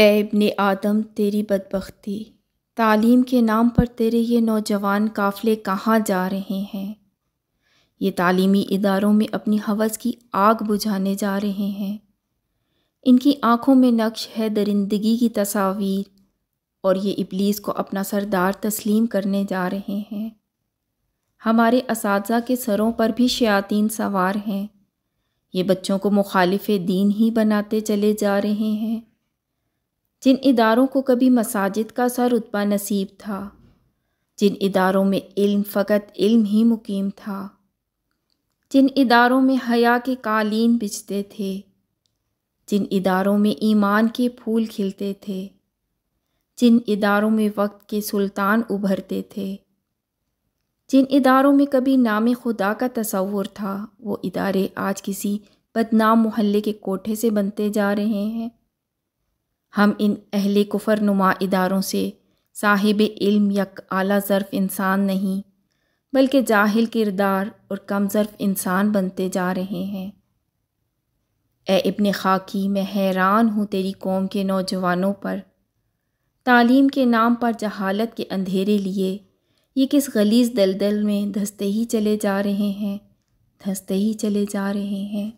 اے ابن آدم، تیری بدبختی، تعلیم کے نام پر تیرے یہ نوجوان قافلے کہاں جا رہے ہیں؟ یہ تعلیمی اداروں میں اپنی ہوس کی آگ بجھانے جا رہے ہیں۔ ان کی آنکھوں میں نقش ہے درندگی کی تصاویر، اور یہ ابلیس کو اپنا سردار تسلیم کرنے جا رہے ہیں۔ ہمارے اساتذہ کے سروں پر بھی شیاطین سوار ہیں۔ یہ بچوں کو مخالف دین ہی بناتے چلے جا رہے ہیں۔ جن اداروں کو کبھی مساجد کا سا رتبہ نصیب تھا، جن اداروں میں علم فقط علم ہی مقیم تھا، جن اداروں میں حیا کے قالین بچھتے تھے، جن اداروں میں ایمان کے پھول کھلتے تھے، جن اداروں میں وقت کے سلطان ابھرتے تھے، جن اداروں میں کبھی نام خدا کا تصور تھا، وہ ادارے آج کسی بدنام محلے کے کوٹھے سے بنتے جا رہے ہیں۔ ہم ان اہل کفر نما اداروں سے صاحب علم یا اعلیٰ ظرف انسان نہیں، بلکہ جاہل کردار اور کم ظرف انسان بنتے جا رہے ہیں۔ اے ابن خاکی، میں حیران ہوں تیری قوم کے نوجوانوں پر۔ تعلیم کے نام پر جہالت کے اندھیرے لیے یہ کس غلیظ دلدل میں دھنستے ہی چلے جا رہے ہیں، دھنستے ہی چلے جا رہے ہیں۔